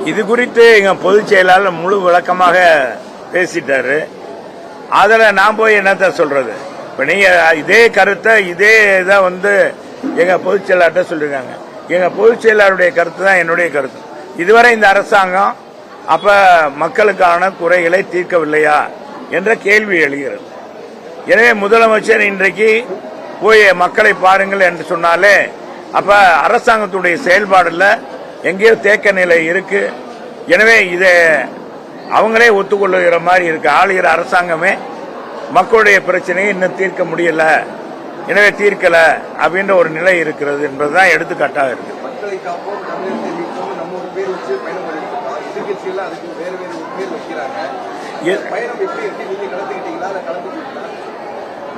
இது குறித்து எங்க பொதுச் செயலாளர் முழு விளக்கமாக பேசிட்டாரு. அதுல நான் போய் என்னத்த சொல்றது? இப்ப நீங்க இதே கருத்தை இதே இதை எங்க பொதுச் செயலாளர்கிட்ட சொல்லிருக்காங்க. எங்க பொதுச் செயலாளருடைய கருத்து தான் என்னுடைய கருத்து. இதுவரை இந்த அரசாங்கம் அப்ப மக்களுக்கான குறைகளை தீர்க்கவில்லையா என்ற கேள்வி எழுகிறது. எனவே முதலமைச்சர் இன்றைக்கு போய் மக்களை பாருங்கள் என்று சொன்னாலே அப்ப அரசாங்கத்துடைய செயல்பாடுல எங்கேயோ தேக்க நிலை இருக்கு. எனவே இதை அவங்களே ஒத்துக்கொள்ளுகிற மாதிரி இருக்கு. ஆளுகிற அரசாங்கமே மக்களுடைய பிரச்சனையை இன்னும் தீர்க்க முடியல, எனவே தீர்க்கல அப்படின்ற ஒரு நிலை இருக்கிறது என்பதுதான் எடுத்துக்காட்டாக இருக்கு.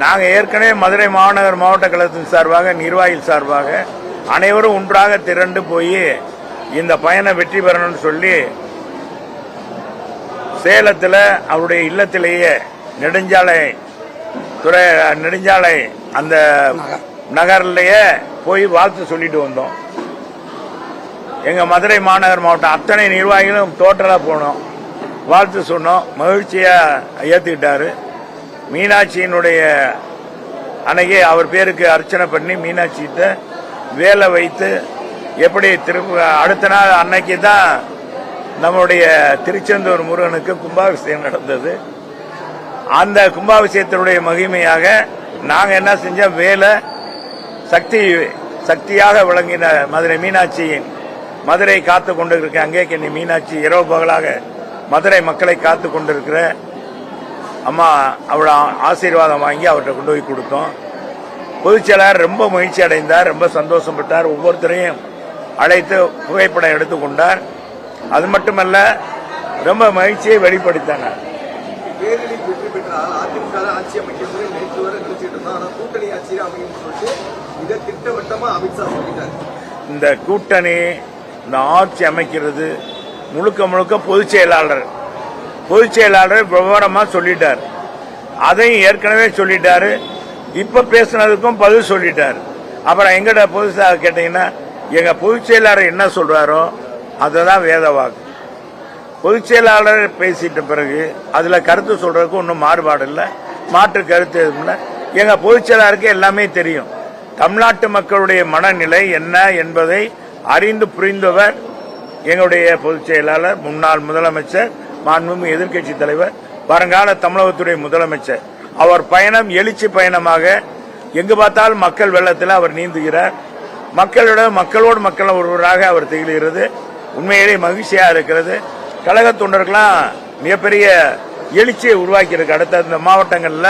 நாங்க ஏற்கனவே மதுரை மாநகர் மாவட்ட கழகத்தின் சார்பாக நிர்வாகிகள் சார்பாக அனைவரும் ஒன்றாக திரண்டு போய் இந்த பயணம் வெற்றி பெறணும்னு சொல்லி சேலத்தில் அவருடைய இல்லத்திலேயே நெடுஞ்சாலை அந்த நகர்லயே போய் வாழ்த்து சொல்லிட்டு வந்தோம். எங்க மதுரை மாநகர் மாவட்டம் அத்தனை நிர்வாகிகளும் டோட்டலா போனோம், வாழ்த்து சொன்னோம். மகிழ்ச்சியா ஏத்துக்கிட்டாரு. மீனாட்சியினுடைய அன்னைக்கு அவர் பேருக்கு அர்ச்சனை பண்ணி மீனாட்சிகிட்ட வேலை வைத்து எப்படி அடுத்த நாள் அன்னைக்கு தான் நம்முடைய திருச்செந்தூர் முருகனுக்கு கும்பாபிஷேகம் நடந்தது. அந்த கும்பாபிஷேகத்தினுடைய மகிமையாக நாங்க என்ன செஞ்சோம், வேலை சக்தியாக விளங்கின மதுரை மீனாட்சியின் மதுரை காத்து கொண்டிருக்க அங்கே மீனாட்சி இரவு பகலாக மதுரை மக்களை காத்து கொண்டிருக்கிற அம்மா அவளை ஆசீர்வாதம் வாங்கி அவர்கிட்ட கொண்டு போய் கொடுத்தோம். பொதுச்செயலாளர் ரொம்ப மகிழ்ச்சி அடைந்தார், ரொம்ப சந்தோஷப்பட்டார். ஒவ்வொருத்தரையும் அழைத்து புகைப்படம் எடுத்துக்கொண்டார். அது மட்டுமல்ல, ரொம்ப மகிழ்ச்சியை வெளிப்படுத்தினார். இந்த கூட்டணி இந்த ஆட்சி அமைக்கிறது முழுக்க முழுக்க பொதுச் செயலாளர் விவரமா சொல்லிட்டார். அதையும் ஏற்கனவே சொல்லிட்டாரு. இப்ப பேசினதுக்கும் பதில் சொல்லிட்டாரு. அப்புறம் எங்கட பொதுச் கேட்டீங்கன்னா எங்க பொதுச் செயலாளர் என்ன சொல்றாரோ அதுதான் வேத வாக்கு. பொதுச் செயலாளர் பேசிட்ட பிறகு அதுல கருத்து சொல்றதுக்கு ஒன்றும் மாறுபாடு இல்லை, மாற்று கருத்து எதுவும் இல்லை. எங்க பொதுச் செயலாளருக்கு எல்லாமே தெரியும். தமிழ்நாட்டு மக்களுடைய மனநிலை என்ன என்பதை அறிந்து புரிந்தவர் எங்களுடைய பொதுச் செயலாளர், முன்னாள் முதலமைச்சர், மாண்புமிகு எதிர்க்கட்சி தலைவர், வருங்கால தமிழகத்துடைய முதலமைச்சர். அவர் பயணம் எழுச்சி பயணமாக எங்கு பார்த்தாலும் மக்கள் வெள்ளத்தில் அவர் நீந்துகிறார். மக்களோடு மக்கள் ஒருவராக அவர் திகழ்கிறது. உண்மையிலே மகிழ்ச்சியா இருக்கிறது. கழக தொண்டர்களாம் மிகப்பெரிய எழுச்சியை உருவாக்கி இருக்கு. அடுத்த இந்த மாவட்டங்கள்ல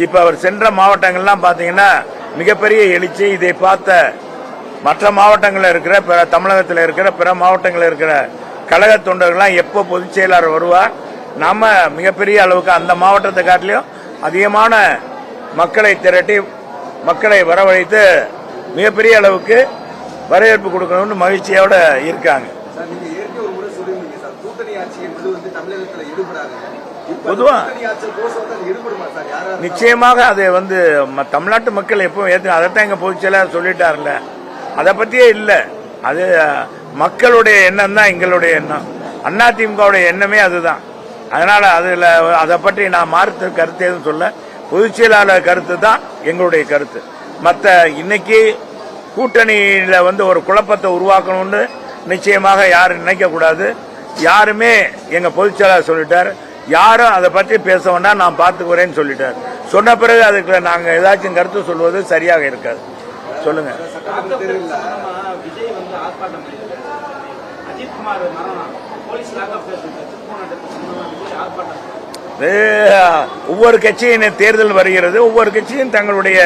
இப்ப அவர் சென்ற மாவட்டங்கள்லாம் பாத்தீங்கன்னா மிகப்பெரிய எழுச்சி. இதை பார்த்த மற்ற மாவட்டங்களில் இருக்கிற தமிழகத்தில் இருக்கிற பிற மாவட்டங்களில் இருக்கிற கழக தொண்டர்கள்லாம் எப்போ பொதுச் செயலாளர் வருவார், நாம மிகப்பெரிய அளவுக்கு அந்த மாவட்டத்தை காட்டிலும் அதிகமான மக்களை திரட்டி மக்களை வரவழைத்து மிகப்பெரிய அளவுக்கு வரவேற்பு கொடுக்கணும்னு மகிழ்ச்சியோட இருக்காங்க. பொதுவா நிச்சயமாக அதை தமிழ்நாட்டு மக்கள் எப்பவும் ஏற்று அதைத்தான் எங்க பொதுச் செயலாளர் சொல்லிட்டாருல்ல, அதை பத்தியே இல்ல. அது மக்களுடைய எண்ணம் தான் எங்களுடைய எண்ணம், அதிமுகவுடைய எண்ணமே அதுதான். அதனால அதுல அதை பற்றி நான் மாற்று கருத்து எதுவும் சொல்ல, பொதுச் செயலாளர் கருத்து தான் எங்களுடைய கருத்து. மற்ற இன்னைக்கு கூட்டணியில ஒரு குழப்பத்தை உருவாக்கணும்னு நிச்சயமாக யாரும் நினைக்க கூடாது. யாருமே எங்க பொதுச் செயலாளர் சொல்லிட்டார், யாரும் அதை பற்றி பேச வேண்டாம், நான் பார்த்துக்கிறேன்னு சொல்லிட்டார். சொன்ன பிறகு அதுக்கு நாங்க ஏதாச்சும் கருத்து சொல்வது சரியாக இருக்காது. சொல்லுங்க. ஒவ்வொரு கட்சியின் தேர்தல் வருகிறது, ஒவ்வொரு கட்சியும் தங்களுடைய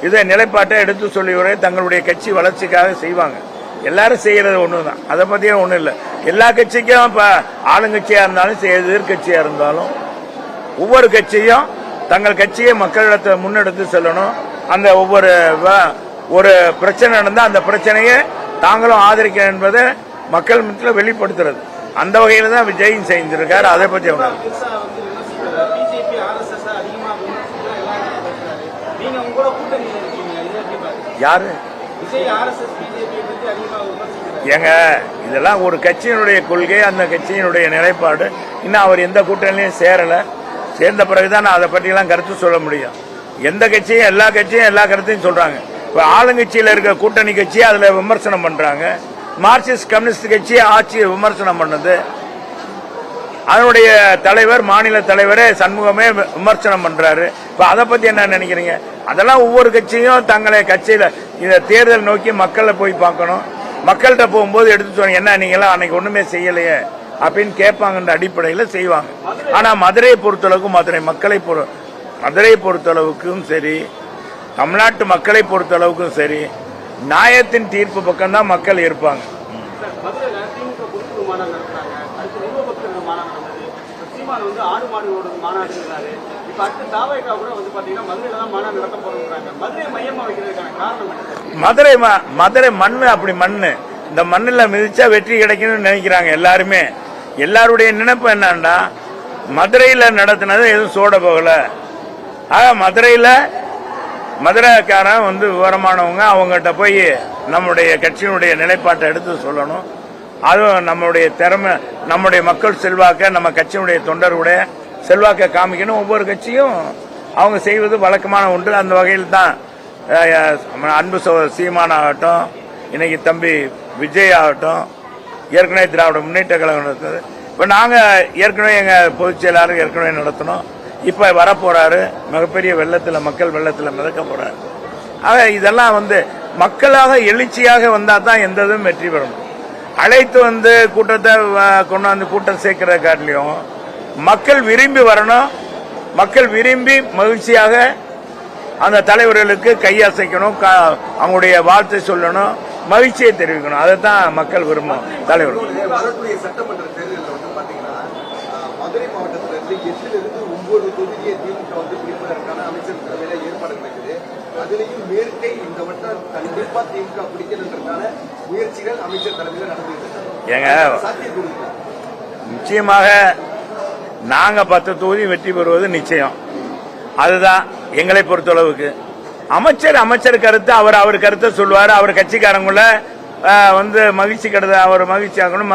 இதை நிலைப்பாட்டை எடுத்து சொல்லி தங்களுடைய கட்சி வளர்ச்சிக்காக செய்வாங்க. எல்லாரும் செய்யறது ஒண்ணுதான், அதை பத்தியும் ஒண்ணும் இல்லை. எல்லா கட்சிக்கும் இப்ப ஆளுங்கட்சியா இருந்தாலும் எதிர்கட்சியா இருந்தாலும் ஒவ்வொரு கட்சியும் தங்கள் கட்சியை மக்களிடத்தை முன்னெடுத்து செல்லணும். அந்த ஒரு பிரச்சனை நடந்தா அந்த பிரச்சனையை தாங்களும் ஆதரிக்க என்பதை மக்கள் மத்தியில் வெளிப்படுத்துறது. அந்த வகையில தான் விஜய் செஞ்சிருக்காரு. அதை பத்தி யாரு ஏங்க இதெல்லாம் ஒரு கட்சியினுடைய கொள்கை, அந்த கட்சியினுடைய நிலைப்பாடு. இன்னும் அவர் எந்த கூட்டணிலையும் சேரலை. சேர்ந்த பிறகுதான் நான் அதை பற்றியெல்லாம் கருத்து சொல்ல முடியும். எந்த கட்சியும் எல்லா கருத்தையும் சொல்றாங்க. இப்ப ஆளுங்கட்சியில் இருக்க கூட்டணி கட்சி அதுல விமர்சனம் பண்றாங்க. மார்க்சிஸ்ட் கம்யூனிஸ்ட் கட்சி ஆட்சியை விமர்சனம் பண்ணது. அதனுடைய தலைவர், மாநில தலைவரே சண்முகமே விமர்சனம் பண்றாரு. இப்ப அதை பத்தி என்ன நினைக்கிறீங்க? அதெல்லாம் ஒவ்வொரு கட்சியும் தங்களை கட்சியில இந்த தேர்தல் நோக்கி மக்களை போய் பார்க்கணும். மக்கள்கிட்ட போகும்போது எடுத்து சொன்னீங்க, என்ன நீங்களாம் அன்னைக்கு ஒண்ணுமே செய்யலையே அப்படின்னு கேட்பாங்கன்ற அடிப்படையில் செய்வாங்க. ஆனா மதுரையை பொறுத்தளவுக்கு, மதுரை பொறுத்தளவுக்கும் சரி, தமிழ்நாட்டு மக்களை பொறுத்தளவுக்கும் சரி, நியாயத்தின் தீர்ப்பு பக்கம்தான் மக்கள் இருப்பாங்க. மதுரை மண்ணு அப்படி மண்ணு. இந்த மண்ணில் மிதிச்சா வெற்றி கிடைக்கும்னு நினைக்கிறாங்க எல்லாருமே. எல்லாருடைய நினைப்பு என்னன்னா, மதுரையில் நடத்தினது எதுவும் சோட போகல. ஆக மதுரைக்காரன் விவரமானவங்க, அவங்ககிட்ட போய் நம்முடைய கட்சியினுடைய நிலைப்பாட்டை எடுத்து சொல்லணும். அதுவும் நம்முடைய திறமை, நம்முடைய மக்கள் செல்வாக்க, நம்ம கட்சியினுடைய தொண்டருடைய செல்வாக்க காமிக்கணும். ஒவ்வொரு கட்சியும் அவங்க செய்வது வழக்கமான ஒன்று. அந்த வகையில் தான் அன்பு சீமான் ஆகட்டும், இன்னைக்கு தம்பி விஜய் ஆகட்டும், ஏற்கனவே திராவிட முன்னேற்ற கழகம் நடத்துது. இப்ப நாங்க ஏற்கனவே எங்க பொதுச் செயலாளர் ஏற்கனவே நடத்தணும். இப்ப வரப்போறாரு, மிகப்பெரிய வெள்ளத்துல, மக்கள் வெள்ளத்துல மிதக்க போறாரு. ஆக இதெல்லாம் மக்களாக எழுச்சியாக வந்தா தான் எந்த இதுவும் வெற்றி பெறும். அழைத்து கூட்டத்தை கொண்டாந்து கூட்டம் சேர்க்கிற காட்டிலையும் மக்கள் விரும்பி வரணும். மக்கள் விரும்பி மகிழ்ச்சியாக அந்த தலைவர்களுக்கு கையசைக்கணும், அவங்களுடைய வாழ்த்தை சொல்லணும், மகிழ்ச்சியை தெரிவிக்கணும். அதைத்தான் மக்கள் விரும்பும். தலைவர் சட்டமன்ற தேர்தலில் பாத்தீங்கன்னா மதுரை மாவட்டத்திலிருந்து 8லிருந்து 9 தொகுதியை திமுக பிடிப்பதற்கான அமைச்சர் தலைமையில ஏற்பாடு நடக்குது. அதுலேயும் மேற்கை இந்த வட்டம் கண்டிப்பா திமுக பிடிக்கிறதுக்கான முயற்சிகள் அமைச்சர் தலைமையில நடந்துட்டு நிச்சயமாக நாங்க 10 தொகுதி வெற்றி பெறுவது நிச்சயம். அதுதான் எங்களை பொறுத்தளவுக்கு. அமைச்சர் கருத்து அவர் கருத்தை சொல்லுவாரு. அவர் கட்சிக்காரங்கள மகிழ்ச்சி அவர் மகிழ்ச்சி ஆகணும்.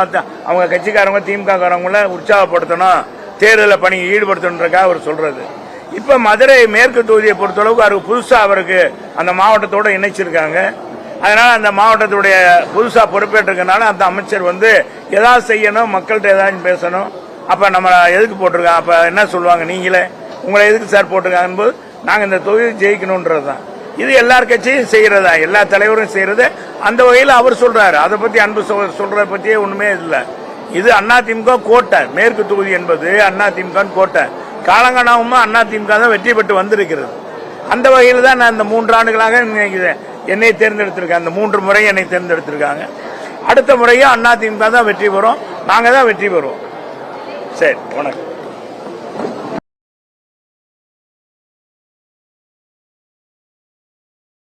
அவங்க கட்சிக்காரங்க திமுக காரங்கள உற்சாகப்படுத்தணும், தேர்தலில் பணியை ஈடுபடுத்தணுன்றக்காக அவர் சொல்றது. இப்ப மதுரை மேற்கு தொகுதியை பொறுத்தளவுக்கு அவருக்கு புதுசா அவருக்கு அந்த மாவட்டத்தோட இணைச்சிருக்காங்க. அதனால அந்த மாவட்டத்துடைய புதுசா பொறுப்பேற்றிருக்கனால அந்த அமைச்சர் ஏதாவது செய்யணும், மக்கள்கிட்ட ஏதாவது பேசணும். அப்ப நம்ம எதுக்கு போட்டிருக்காங்க, அப்ப என்ன சொல்லுவாங்க, நீங்களே உங்களை எதுக்கு சார் போட்டிருக்காங்க போது நாங்க இந்த தொகுதி ஜெயிக்கணும்ன்றதுதான். இது எல்லார் கட்சியும் செய்யறதா, எல்லா தலைவரும் செய்யறது. அந்த வகையில் அவர் சொல்றாரு. அதை பத்தி அன்பு சொல்றத பத்தியே ஒண்ணுமே இல்லை. இது அதிமுக கோட்டை, மேற்கு தொகுதி என்பது அதிமுக கோட்டை. காலங்காலமா அதிமுக தான் வெற்றி பெற்று வந்திருக்கிறது. அந்த வகையில் தான் நான் இந்த 3 ஆண்டுகளாக என்னை தேர்ந்தெடுத்திருக்கேன். அந்த 3 முறை என்னை தேர்ந்தெடுத்திருக்காங்க. அடுத்த முறையும் அதிமுக தான் வெற்றி பெறும், நாங்க தான் வெற்றி பெறுவோம். சரி, வணக்கம்.